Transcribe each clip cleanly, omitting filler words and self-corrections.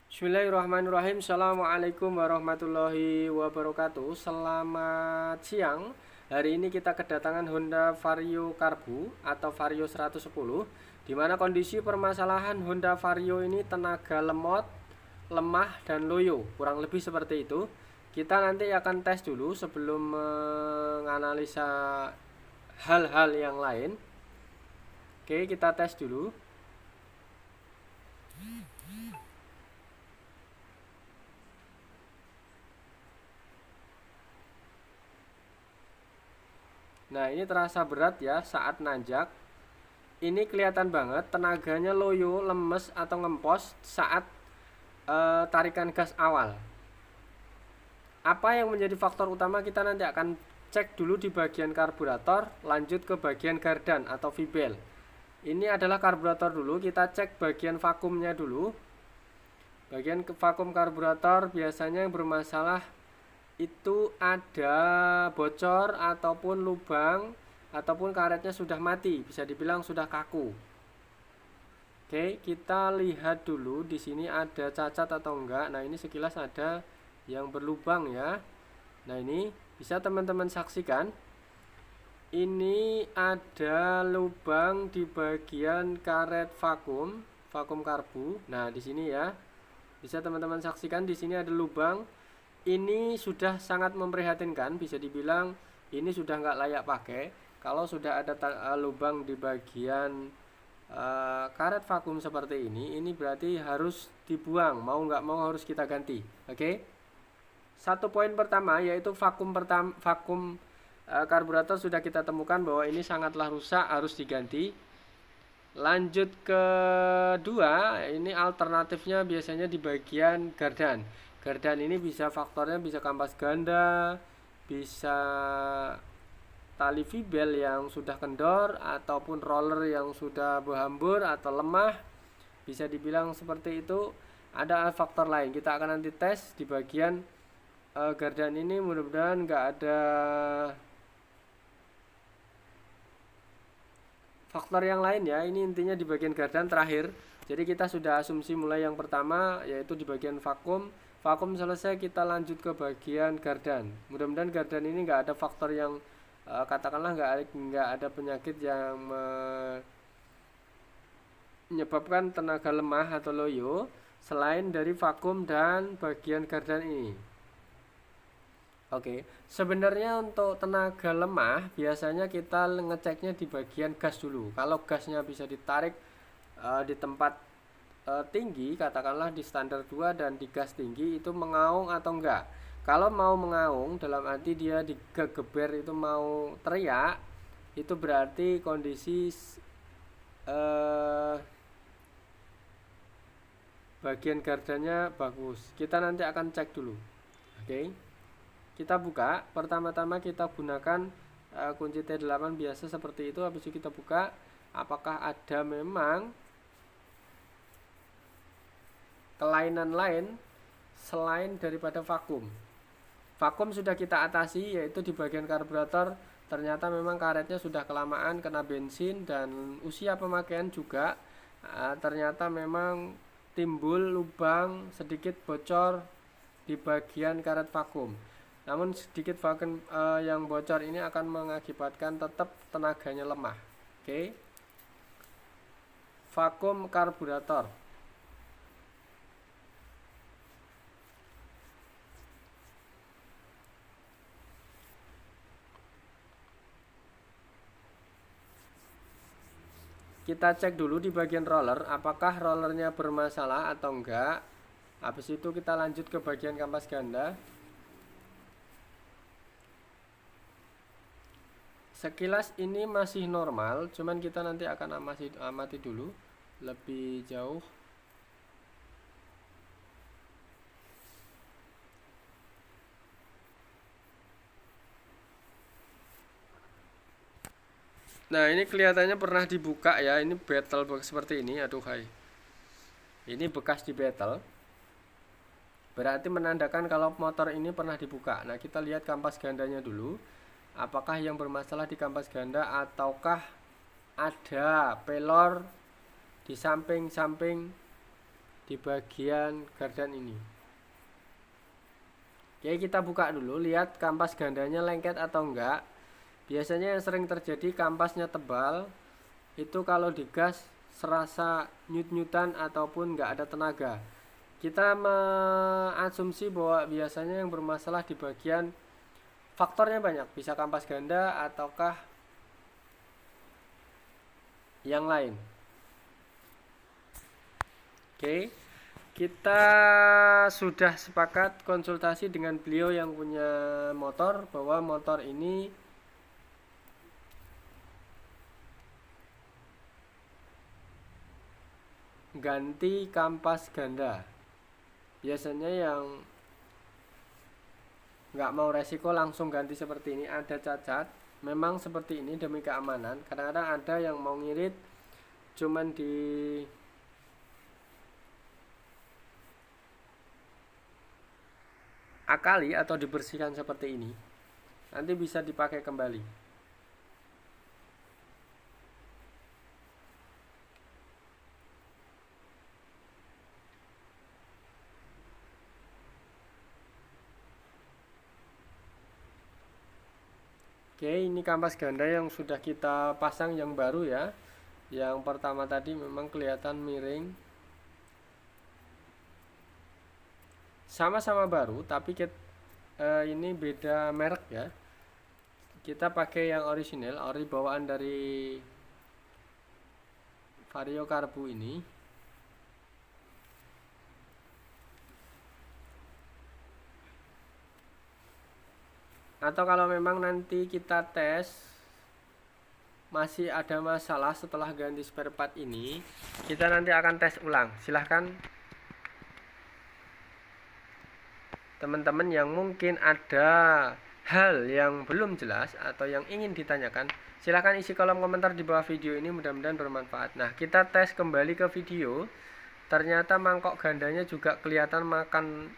Bismillahirrahmanirrahim. Assalamualaikum warahmatullahi wabarakatuh. Selamat siang. Hari ini kita kedatangan Honda Vario Karbu atau Vario 110, di mana kondisi permasalahan Honda Vario ini tenaga lemot, lemah dan loyo, kurang lebih seperti itu. Kita nanti akan tes dulu sebelum menganalisa hal-hal yang lain. Oke, kita tes dulu. Nah, ini terasa berat ya saat nanjak. Ini kelihatan banget tenaganya loyo, lemes atau ngempos saat tarikan gas awal. Apa yang menjadi faktor utama, kita nanti akan cek dulu di bagian karburator, lanjut ke bagian gardan atau V-bel. Ini adalah karburator dulu, kita cek bagian vakumnya dulu. Bagian vakum karburator biasanya yang bermasalah itu ada bocor ataupun lubang ataupun karetnya sudah mati, bisa dibilang sudah kaku. Oke, kita lihat dulu di sini ada cacat atau enggak. Nah, ini sekilas ada yang berlubang ya. Nah, ini bisa teman-teman saksikan. Ini ada lubang di bagian karet vakum karbu. Nah, di sini ya. Bisa teman-teman saksikan di sini ada lubang. Ini sudah sangat memprihatinkan, bisa dibilang ini sudah nggak layak pakai. Kalau sudah ada lubang di bagian karet vakum seperti ini berarti harus dibuang, mau nggak mau harus kita ganti. Oke. Satu poin pertama yaitu vakum karburator sudah kita temukan bahwa ini sangatlah rusak, harus diganti. Lanjut ke dua, ini alternatifnya biasanya di bagian gardan. Gardan ini bisa faktornya bisa kampas ganda, bisa tali V-bel yang sudah kendor, ataupun roller yang sudah berhambur atau lemah. Bisa dibilang seperti itu. Ada faktor lain, kita akan nanti tes di bagian gardan ini. Mudah-mudahan nggak ada faktor yang lain ya. Ini intinya di bagian gardan terakhir. Jadi kita sudah asumsi mulai yang pertama yaitu di bagian vakum. Vakum selesai, kita lanjut ke bagian gardan. Mudah-mudahan gardan ini nggak ada faktor yang katakanlah nggak ada penyakit yang menyebabkan tenaga lemah atau loyo selain dari vakum dan bagian gardan ini. Oke, sebenarnya untuk tenaga lemah biasanya kita ngeceknya di bagian gas dulu. Kalau gasnya bisa ditarik di tempat tinggi, katakanlah di standar 2 dan di gas tinggi, itu mengaung atau enggak. Kalau mau mengaung dalam arti dia digeber itu mau teriak, itu berarti kondisi bagian gardannya bagus. Kita nanti akan cek dulu. Oke. Kita buka, pertama-tama kita gunakan kunci T8 biasa seperti itu. Habis itu kita buka, apakah ada memang kelainan lain selain daripada vakum. Vakum sudah kita atasi, yaitu di bagian karburator ternyata memang karetnya sudah kelamaan kena bensin dan usia pemakaian juga. Ternyata memang timbul lubang sedikit bocor di bagian karet vakum. Namun sedikit vakum yang bocor ini akan mengakibatkan tetap tenaganya lemah. Oke. Vakum karburator. Kita cek dulu di bagian roller, apakah rollernya bermasalah atau enggak. Habis itu kita lanjut ke bagian kampas ganda. Sekilas ini masih normal, cuman kita nanti akan amati dulu lebih jauh. Nah, ini kelihatannya pernah dibuka ya. Ini battle seperti ini. Aduh hai. Ini bekas di battle. Berarti menandakan kalau motor ini pernah dibuka. Nah, kita lihat kampas gandanya dulu. Apakah yang bermasalah di kampas ganda ataukah ada pelor di samping-samping di bagian gardan ini. Oke, kita buka dulu, lihat kampas gandanya lengket atau enggak. Biasanya yang sering terjadi kampasnya tebal, itu kalau digas serasa nyut-nyutan ataupun enggak ada tenaga. Kita mengasumsi bahwa biasanya yang bermasalah di bagian faktornya banyak, bisa kampas ganda ataukah yang lain. Oke, kita sudah sepakat konsultasi dengan beliau yang punya motor bahwa motor ini ganti kampas ganda. Biasanya yang nggak mau resiko langsung ganti seperti ini, ada cacat, memang seperti ini demi keamanan. Kadang-kadang ada yang mau ngirit cuman di akali atau dibersihkan seperti ini, nanti bisa dipakai kembali. Oke, ini kampas ganda yang sudah kita pasang yang baru ya. Yang pertama tadi memang kelihatan miring, sama-sama baru tapi ini beda merek ya. Kita pakai yang orisinil, ori bawaan dari Vario Karbu ini. Atau kalau memang nanti kita tes masih ada masalah setelah ganti spare part ini, kita nanti akan tes ulang. Silahkan teman-teman yang mungkin ada hal yang belum jelas atau yang ingin ditanyakan, silahkan isi kolom komentar di bawah video ini, mudah-mudahan bermanfaat. Nah, kita tes kembali ke video. Ternyata mangkok gandanya juga kelihatan makan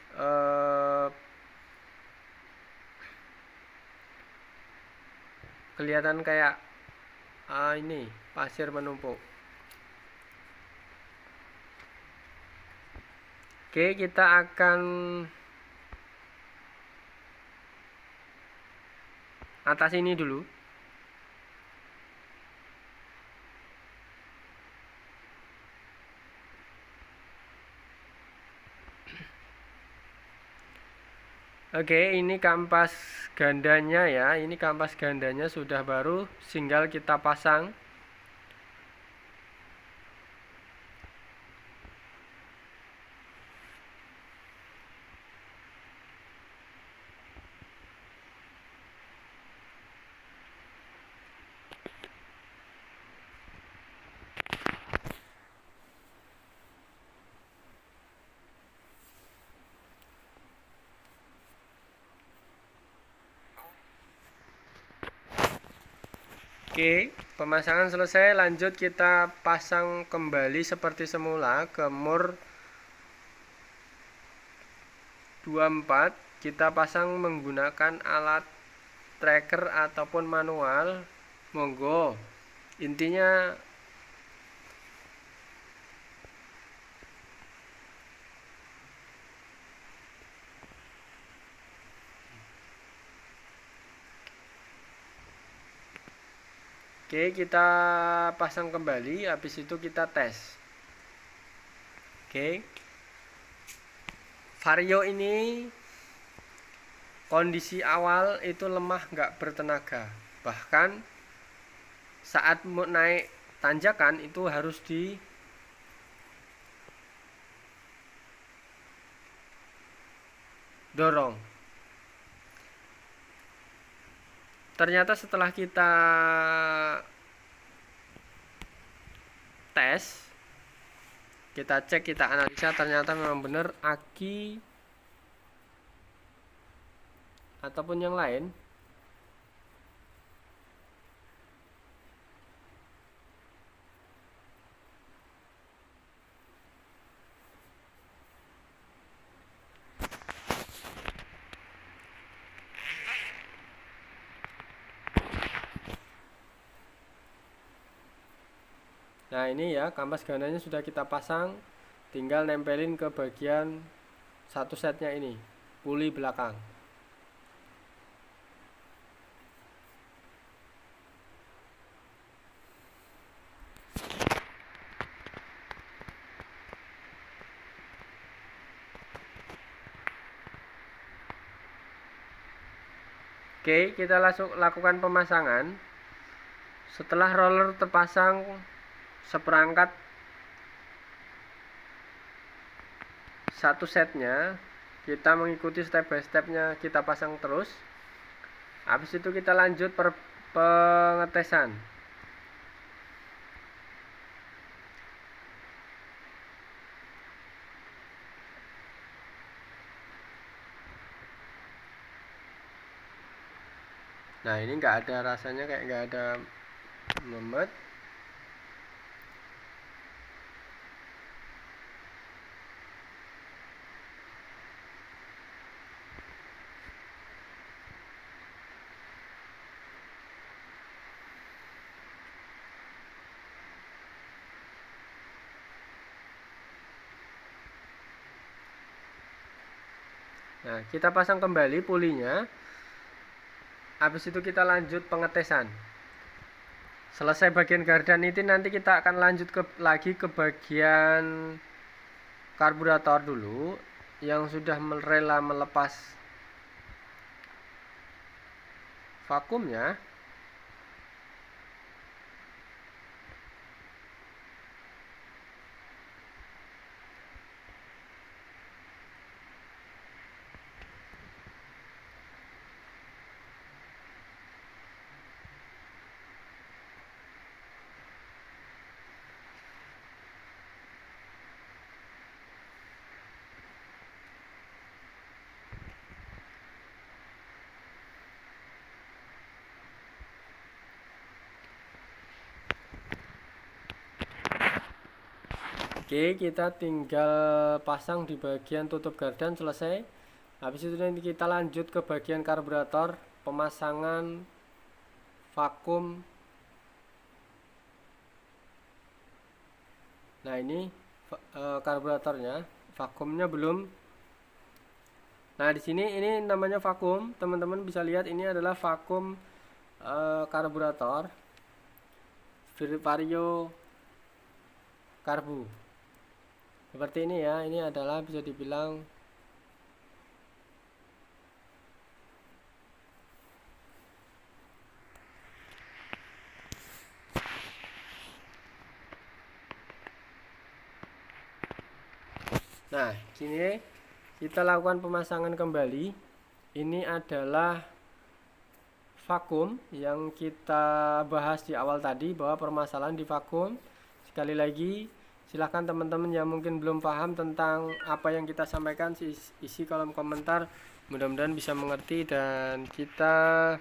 kelihatan kayak ini pasir menumpuk. Oke, kita akan atas ini dulu. Oke, ini kampas gandanya ya. Ini kampas gandanya sudah baru, tinggal kita pasang. Oke, pemasangan selesai. Lanjut kita pasang kembali seperti semula ke mur 24. Kita pasang menggunakan alat tracker ataupun manual, monggo. Intinya oke, kita pasang kembali, habis itu kita tes. Oke, Vario ini kondisi awal itu lemah, nggak bertenaga. Bahkan saat mau naik tanjakan itu harus didorong. Ternyata setelah kita tes, kita cek, kita analisa, ternyata memang benar aki ataupun yang lain Nah, ini ya kampas gandanya sudah kita pasang. tinggal nempelin ke bagian satu setnya ini, puli belakang. Oke, kita lakukan pemasangan. Setelah roller terpasang seperangkat satu setnya, kita mengikuti step by stepnya, kita pasang terus. Habis itu kita lanjut pengetesan. Nah, ini nggak ada, rasanya kayak nggak ada memet. Nah, kita pasang kembali pulinya. Habis itu kita lanjut pengetesan. Selesai bagian gardan itu, nanti kita akan lanjut lagi ke bagian karburator dulu, yang sudah rela melepas vakumnya. Oke, kita tinggal pasang di bagian tutup gardan, selesai. Habis itu nanti kita lanjut ke bagian karburator, pemasangan vakum. Nah, ini karburatornya, vakumnya belum. Nah, di sini ini namanya vakum. Teman-teman bisa lihat ini adalah vakum karburator Vario Karbu. Seperti ini ya, ini adalah bisa dibilang nah, sini kita lakukan pemasangan kembali. Ini adalah vakum yang kita bahas di awal tadi, bahwa permasalahan di vakum. Sekali lagi, silahkan teman-teman yang mungkin belum paham tentang apa yang kita sampaikan, isi kolom komentar. Mudah-mudahan bisa mengerti dan kita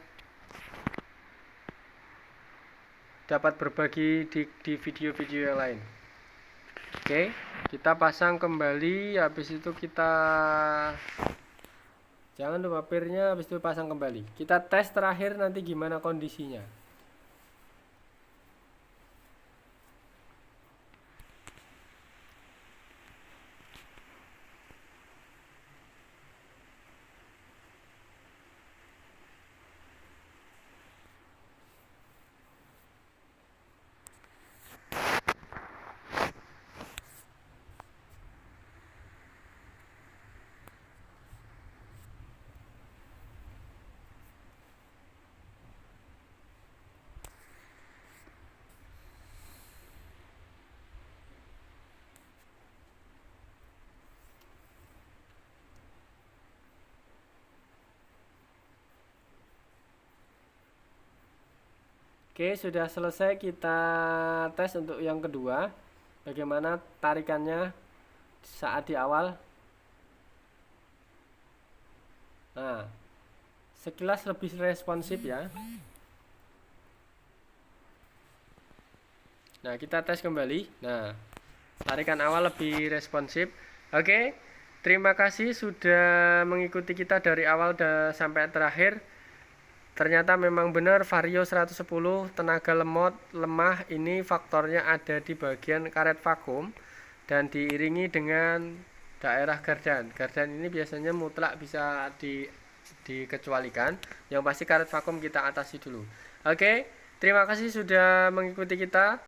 dapat berbagi di video-video yang lain. Oke, kita pasang kembali. Habis itu kita jangan lupa pirnya, habis itu pasang kembali. Kita tes terakhir nanti gimana kondisinya. Oke, sudah selesai. Kita tes untuk yang kedua, bagaimana tarikannya saat di awal. Nah, sekilas lebih responsif ya. Nah, kita tes kembali. Nah, tarikan awal lebih responsif. Oke, terima kasih sudah mengikuti kita dari awal sampai terakhir. Ternyata memang benar Vario 110 tenaga lemah ini faktornya ada di bagian karet vakum. dan diiringi dengan daerah gardan. Gardan ini biasanya mutlak bisa dikecualikan. Yang pasti karet vakum kita atasi dulu. Oke, terima kasih sudah mengikuti kita.